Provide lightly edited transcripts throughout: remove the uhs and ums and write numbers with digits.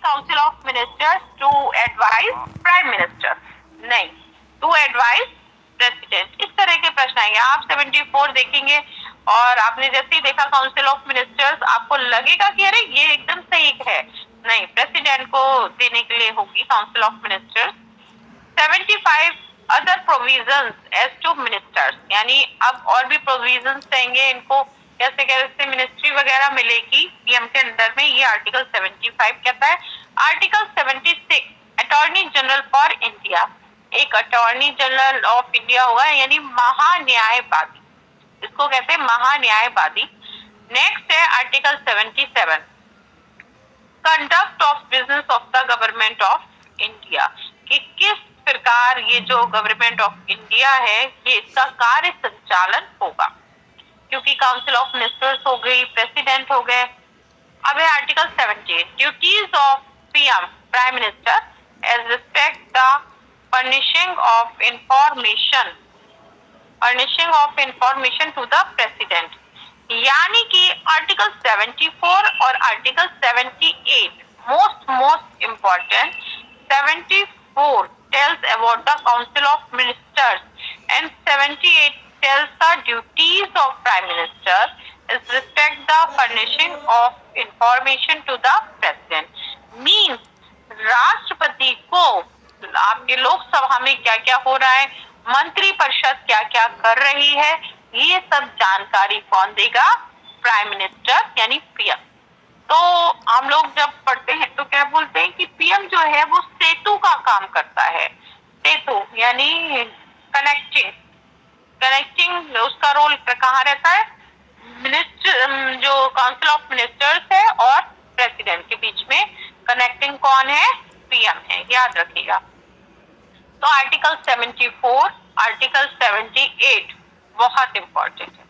Council of ministers to advise prime minister? नहीं, to advise president. इस तरह के प्रश्न आएंगे। आप 74 देखेंगे और आपने जैसे ही देखा काउंसिल ऑफ मिनिस्टर्स, आपको लगेगा कि अरे ये एकदम सही है। नहीं, प्रेसिडेंट को देने के लिए होगी council of ministers. 75 other provisions as to ministers, यानी अब और भी प्रोविजंस रहेंगे, इनको कैसे कैसे मिनिस्ट्री वगैरह मिलेगी पीएम के अंदर में, ये आर्टिकल 75 कहता है। Article 76 attorney general for India, एक अटॉर्नी जनरल ऑफ इंडिया होगा, यानी महान्यायवादी, इसको कहते हैं महान्यायवादी। नेक्स्ट है article 77 conduct of business of the government of India, कि किस प्रकार ये जो गवर्नमेंट ऑफ इंडिया है ये इसका कार्य संचालन होगा, क्योंकि काउंसिल ऑफ मिनिस्टर्स हो गई, प्रेसिडेंट हो गए। अब है article 78 duties of PM prime minister as respect the furnishing of information to the president, यानी कि आर्टिकल 74 और article 78 most important. 74 tells about the council of ministers and 78 tells the duties of prime minister is respect the furnishing of information to the president, means राष्ट्रपति को आपके लोकसभा में क्या क्या हो रहा है, मंत्री परिषद क्या क्या कर रही है, ये सब जानकारी कौन देगा? प्राइम मिनिस्टर यानी पीएम। तो हम लोग जब पढ़ते हैं तो क्या बोलते हैं कि पीएम जो है वो सेतु का काम करता है। सेतु यानी कनेक्टिंग उसका रोल कहाँ रहता है? मिनिस्टर, जो काउंसिल ऑफ मिनिस्टर्स है और प्रेसिडेंट के बीच में कनेक्टिंग कौन है? पीएम है, याद रखिएगा। तो आर्टिकल 74, आर्टिकल 78 बहुत इंपॉर्टेंट है।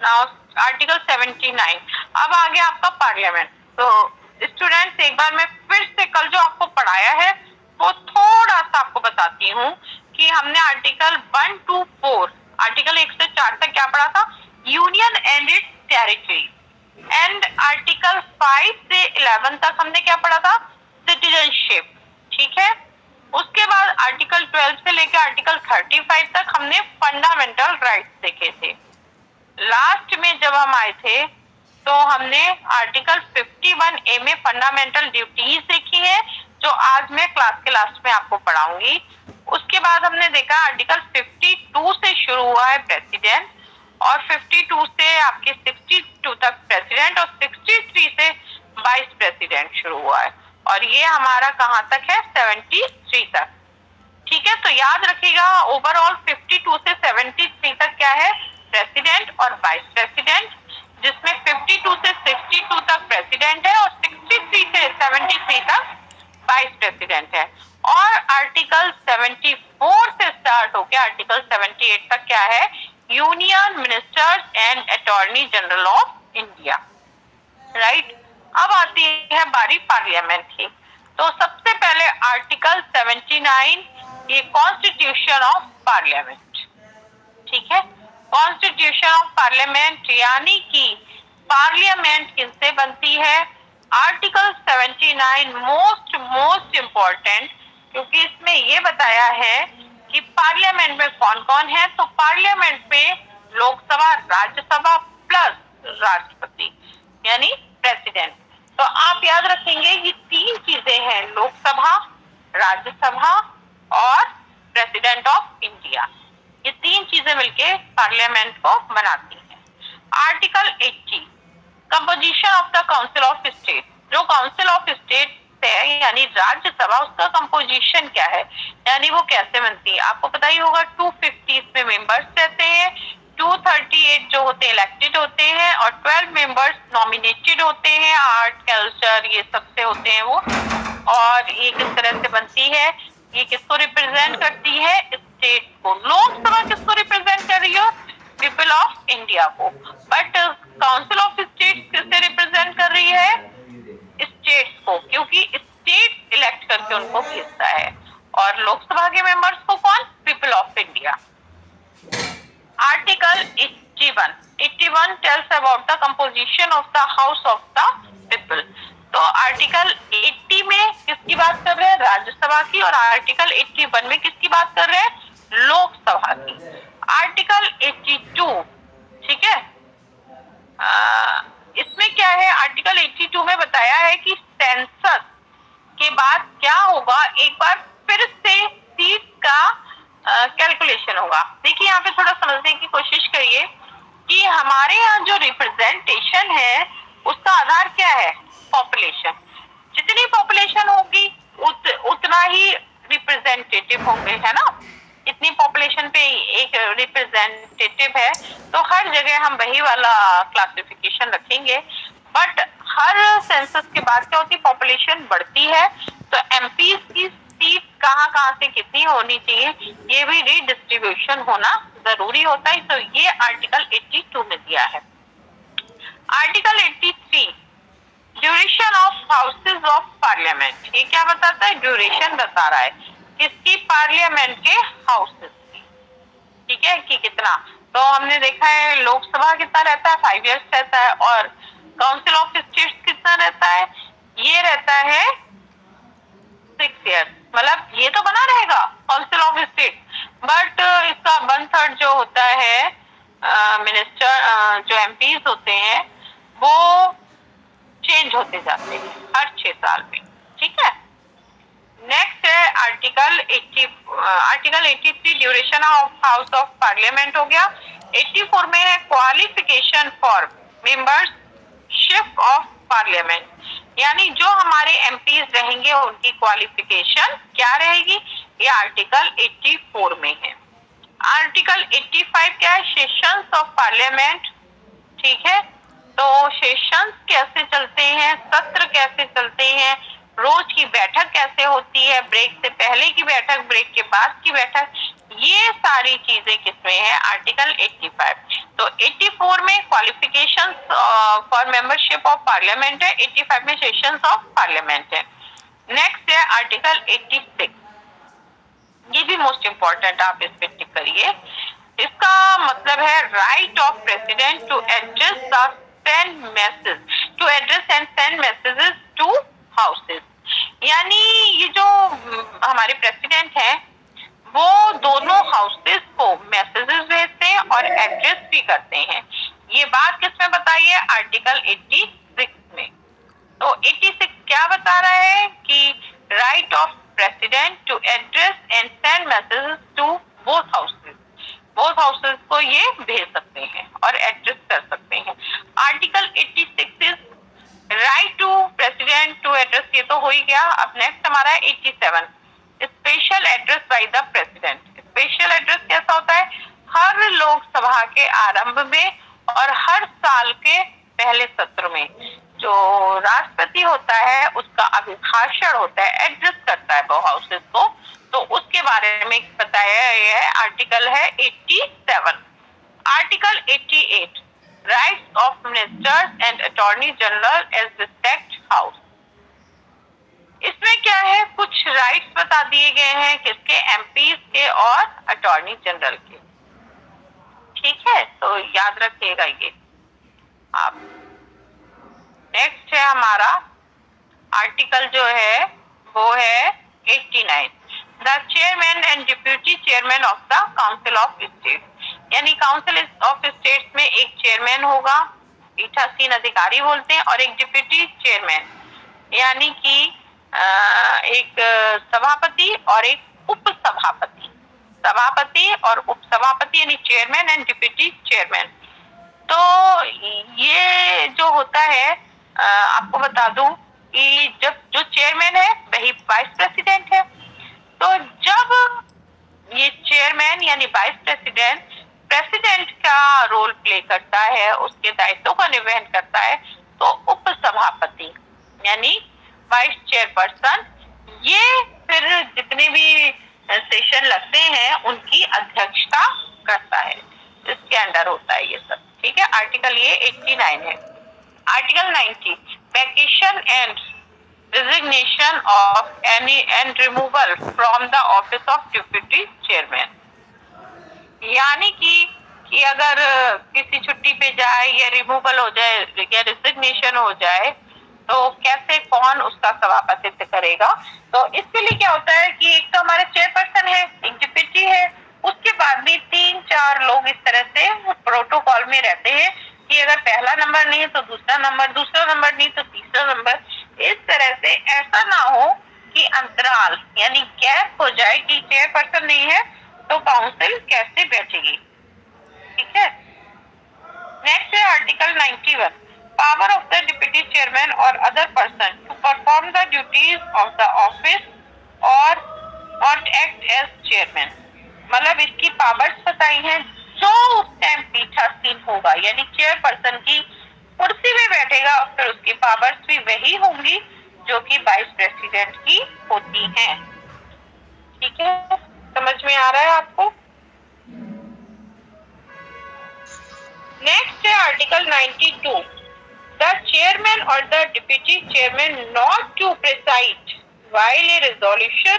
नाउ आर्टिकल 79, अब आ गया आपका पार्लियामेंट। तो स्टूडेंट्स एक बार मैं फिर से कल जो आपको पढ़ाया है वो थोड़ा सा आपको बताती हूँ कि हमने आर्टिकल 1 to 4, आर्टिकल 1 से 4 तक क्या पढ़ा था? Union and it's territory. And article 5 से 11 तक हमने क्या पढ़ा था? सिटीजनशिप। ठीक है, उसके बाद आर्टिकल 12 से लेकर आर्टिकल 35 तक हमने फंडामेंटल राइट्स देखे थे। लास्ट में जब हम आए थे तो हमने आर्टिकल 51A में फंडामेंटल ड्यूटीज देखी है, जो आज मैं क्लास के लास्ट में आपको पढ़ाऊंगी। उसके बाद हमने देखा आर्टिकल 52 से शुरू हुआ है प्रेसिडेंट, और 52 से आपके 62 तक प्रेसिडेंट, और 63 से वाइस प्रेसिडेंट शुरू हुआ है, और ये हमारा कहाँ तक है? 73 तक। ठीक है, तो याद रखिएगा ओवरऑल 52 से 73 तक क्या है? प्रेसिडेंट और वाइस प्रेसिडेंट, जिसमें 52 से 62 तक प्रेसिडेंट है और 63 से 73 तक वाइस प्रेसिडेंट है। और आर्टिकल 74 से स्टार्ट होकर आर्टिकल 78 तक क्या है? Union ministers and attorney general of India. Right, अब आती है बारी पार्लियामेंट की। तो सबसे पहले आर्टिकल 79, ये कॉन्स्टिट्यूशन ऑफ पार्लियामेंट। ठीक है, कॉन्स्टिट्यूशन ऑफ पार्लियामेंट यानी कि पार्लियामेंट किससे बनती है? आर्टिकल 79 मोस्ट इम्पोर्टेंट, क्योंकि इसमें ये बताया है कि पार्लियामेंट में कौन कौन है। तो पार्लियामेंट में लोकसभा, राज्यसभा प्लस राष्ट्रपति यानी प्रेसिडेंट। तो आप याद रखेंगे ये तीन चीजें हैं, लोकसभा, राज्यसभा और प्रेसिडेंट ऑफ इंडिया। ये तीन चीजें मिलके पार्लियामेंट को बनाती हैं। Article 80 composition of the council of state, जो काउंसिल ऑफ स्टेट है यानी राज्यसभा, उसका कंपोजिशन क्या है, यानी वो कैसे बनती है? आपको पता ही होगा 250 इसमें मेंबर्स रहते हैं, 238 जो होते हैं इलेक्टेड होते हैं, और 12 मेंबर्स नॉमिनेटेड होते हैं, आर्ट कल्चर ये सबसे होते हैं वो। और ये किस तरह से बनती है? ये किसको रिप्रेजेंट करती है? स्टेट को। लोकसभा किसको रिप्रेजेंट कर रही हो? पीपल ऑफ इंडिया को। बट काउंसिल ऑफ स्टेट किससे रिप्रेजेंट कर रही है? स्टेट्स को, क्योंकि स्टेट इलेक्ट करके उनको भेजता है। और लोकसभा के मेंबर्स को कौन? People of India. Article 81 tells about the composition of the house of the people। तो आर्टिकल 80 में राज्यसभा की, और आर्टिकल 81 में किसकी बात कर रहे हैं? लोकसभा की। आर्टिकल 82, ठीक है, इसमें क्या है? आर्टिकल 82 में बताया है कि सेंसस के बाद क्या होगा, एक बार फिर से सीट का कैलकुलेशन होगा। देखिए यहाँ पे थोड़ा समझने की कोशिश करिए कि हमारे यहाँ जो रिप्रेजेंटेशन है उसका आधार क्या है? पॉपुलेशन। जितनी पॉपुलेशन होगी उतना ही रिप्रेजेंटेटिव होंगे, है ना? इतनी पॉपुलेशन पे एक रिप्रेजेंटेटिव है, तो हर जगह हम वही वाला क्लासिफिकेशन रखेंगे। बट हर सेंसस के बाद क्या होती है? पॉपुलेशन बढ़ती है, तो एमपीज की सीट कहाँ कहाँ से कितनी होनी चाहिए, ये भी रीडिस्ट्रीब्यूशन होना जरूरी होता है। तो ये आर्टिकल 82 में दिया है। Article 83, duration of houses of parliament. ये क्या बताता है? ड्यूरेशन बता रहा है किसकी? पार्लियामेंट के हाउसेज की, ठीक है, कि कितना। तो हमने देखा है लोकसभा कितना रहता है? 5 इयर्स रहता है, और काउंसिल ऑफ स्टेट्स कितना रहता है? ये रहता है 6 इयर्स। मतलब ये तो बना रहेगा काउंसिल ऑफ स्टेट, बट इसका 1/3 जो होता है मिनिस्टर, जो एमपीज होते हैं वो चेंज होते जाते हैं हर 6 साल में, ठीक है। नेक्स्ट है article 83, duration of house of parliament हो गया। 84 में है qualification for membership of parliament, यानी जो हमारे एमपीज रहेंगे उनकी क्वालिफिकेशन क्या रहेगी, ये आर्टिकल 84 में है। आर्टिकल 85 क्या है? सेशंस ऑफ पार्लियामेंट, ठीक है। तो सेशंस कैसे चलते हैं, सत्र कैसे चलते हैं, रोज की बैठक कैसे होती है, ब्रेक से पहले की बैठक, ब्रेक के बाद की बैठक, ये सारी चीजें किसमें है? आर्टिकल 85। तो 84 में qualification for membership of parliament है, 85 में सेशंस ऑफ पार्लियामेंट है। नेक्स्ट है आर्टिकल 86, ये भी मोस्ट इंपॉर्टेंट, आप इस पे टिक करिए। इसका मतलब है right of president to address the send message, to address and send messages to houses. यानी ये जो हमारे प्रेसिडेंट हैं वो दोनों हाउसेस को मैसेजेस भेजते हैं और एड्रेस भी करते हैं। ये बात किसमें बताई है? आर्टिकल 86 में। तो 86 क्या बता रहा है कि right of president to address and send messages to both houses, both houses को ये भेज सकते हैं और एड्रेस कर सकते हैं। Article 86 is right to president to address, ये तो हो ही गया। अब नेक्स्ट हमारा है 87, special address by the president. Special address कैसा होता है? हर लोकसभा के आरंभ में और हर साल के पहले सत्र में जो राष्ट्रपति होता है उसका अभिभाषण होता है, एड्रेस करता है वो हाउसेस को, तो उसके बारे में बताया गया है। आर्टिकल है 87। Article 88, rights of ministers and attorney general as respect house. इसमें क्या है? कुछ राइट्स बता दिए गए हैं, किसके? एमपीज के और अटॉर्नी जनरल के, ठीक है, तो याद रखिएगा ये आप। नेक्स्ट है हमारा आर्टिकल जो है वो है 89, the chairman and deputy chairman of the council of state. यानी काउंसिल ऑफ स्टेट्स में एक चेयरमैन होगा, पीठासीन अधिकारी बोलते हैं, और एक डिप्यूटी चेयरमैन, यानी कि एक सभापति और एक उप सभापति, सभापति और उप सभापति यानी चेयरमैन एंड डिप्यूटी चेयरमैन। तो ये जो होता है आपको बता दूं कि जब जो चेयरमैन है वही वाइस प्रेसिडेंट है। तो जब ये चेयरमैन यानी वाइस प्रेसिडेंट प्रेसिडेंट का रोल प्ले करता है, उसके दायित्वों का निर्वहन करता है, तो उप सभापति यानी वाइस चेयरपर्सन ये फिर जितने भी सेशन लगते हैं उनकी अध्यक्षता करता है, इसके अंडर होता है ये सब, ठीक है। आर्टिकल ये 89 है। Article 90, vacation and resignation of any and removal from the office of deputy chairman. यानी कि अगर किसी छुट्टी पे जाए या रिमूवल हो जाए या रिजिग्नेशन हो जाए तो कैसे कौन उसका सभापतित्व करेगा? तो इसके लिए क्या होता है कि एक तो हमारे चेयरपर्सन है, एक डिप्टी है, उसके बाद भी 3-4 लोग इस तरह से प्रोटोकॉल में रहते हैं कि अगर पहला नंबर नहीं है तो दूसरा नंबर नहीं तो तीसरा नंबर। इस तरह से ऐसा ना हो कि अंतराल यानी गैप हो जाए कि चेयरपर्सन नहीं है तो काउंसिल कैसे बैठेगी। ठीक है। नेक्स्ट है article 91, power of the deputy chairman और other person to perform the duties of the office और नॉट एक्ट एज चेयरमैन। मतलब इसकी पावर्स बताई हैं, जो उस टाइम पीठासीन होगा यानी चेयरपर्सन की कुर्सी में बैठेगा, फिर उसकी पावर्स भी वही होंगी जो कि वाइस प्रेसिडेंट की होती हैं। ठीक है, समझ में आ रहा है आपको? नेक्स्ट है आर्टिकल 92, द चेयरमैन और the deputy chairman not to preside while a resolution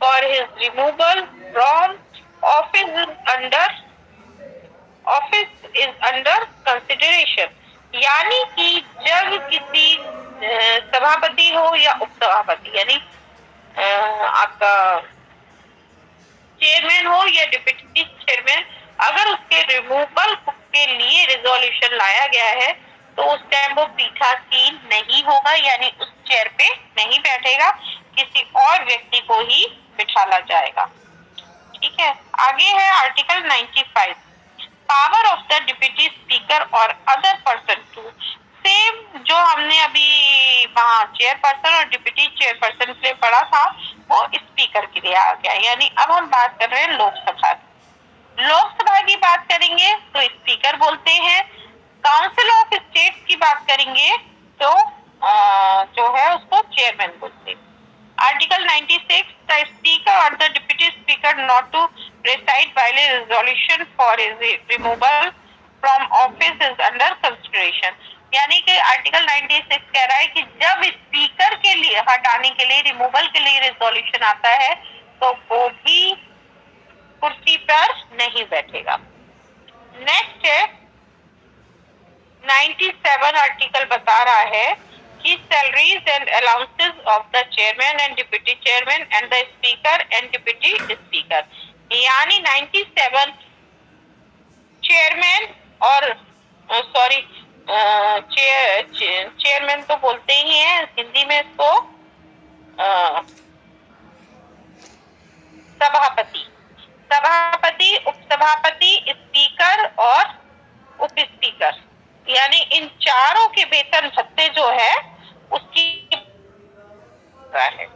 for his removal from office is under consideration। यानी कि जब किसी सभापति हो या उपसभापति यानी आपका चेयरमैन हो या डिप्टी चेयरमैन, अगर उसके रिमूवल के लिए रिजोल्यूशन लाया गया है तो उस टाइम वो पीठासीन नहीं होगा यानी उस चेयर पे नहीं बैठेगा, किसी और व्यक्ति को ही बिठाला जाएगा। ठीक है, आगे है article 95, power of the deputy speaker और अदर पर्सन टू। सेम जो हमने अभी वहाँ चेयरपर्सन और डिप्टी चेयरपर्सन के लिए पढ़ा था वो स्पीकर के लिए आ गया। यानी अब हम बात कर रहे हैं लोकसभा की। लोकसभा की बात करेंगे तो स्पीकर बोलते हैं, काउंसिल ऑफ स्टेट की बात करेंगे तो जो है उसको चेयरमैन बोलते हैं। आर्टिकल 96, द स्पीकर और the deputy speaker not to preside while a resolution for his removal from office is under consideration। यानी कि आर्टिकल 96 कह रहा है कि जब स्पीकर के लिए हटाने के लिए रिमूवल के लिए रिजोल्यूशन आता है तो वो भी कुर्सी पर नहीं बैठेगा। नेक्स्ट है 97 आर्टिकल बता रहा है कि salaries and allowances of the chairman and deputy chairman and the speaker and deputy speaker. यानी 97 चेयरमैन और चेयरमैन तो बोलते ही हैं हिंदी में इसको सभापति, उपसभापति, स्पीकर और उप स्पीकर, यानी इन चारों के वेतन भत्ते जो है उसकी है।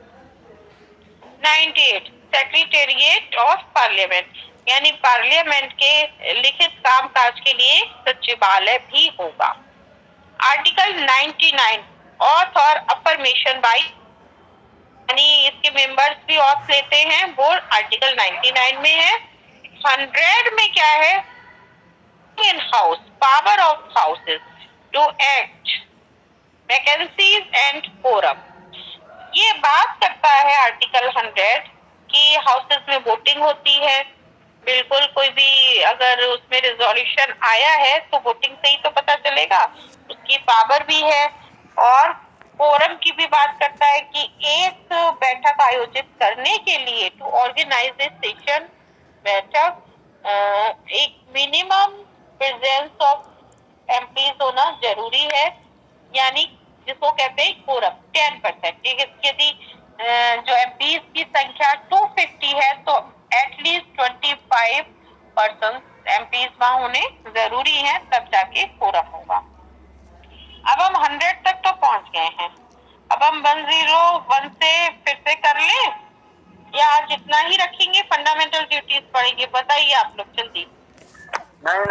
98 सेक्रेटेरिएट ऑफ पार्लियामेंट, यानी पार्लियामेंट के लिखित कामकाज के लिए सचिवालय भी होगा। आर्टिकल 99 ऑथ और अफर्मेशन बाय, यानी इसके मेंबर्स भी ऑथ लेते हैं, वो आर्टिकल 99 में है। 100 में क्या है? In house power of houses to act vacancies and quorum. ये बात करता है आर्टिकल 100 कि हाउसेस में वोटिंग होती है। बिल्कुल, कोई भी अगर उसमें रिजोल्यूशन आया है तो वोटिंग से ही तो पता चलेगा, उसकी पावर भी है। और कोरम की भी बात करता है कि एक बैठक आयोजित करने के लिए टू ऑर्गेनाइज ए सेशन बैठक एक मिनिमम प्रेजेंस ऑफ एमपीज होना जरूरी है, यानी जिसको कहते हैं कोरम 10%। यदि जो एमपीज की संख्या 250 है तो एटलीस्ट 25% एमपीज वहां होने जरूरी है, तब जाके कोरम होगा। अब हम 100 तक तो पहुंच गए हैं, अब हम 101 से फिर से कर लें या जितना ही रखेंगे? फंडामेंटल ड्यूटीज पढ़ेंगे, बताइए आप लोग जल्दी। नहीं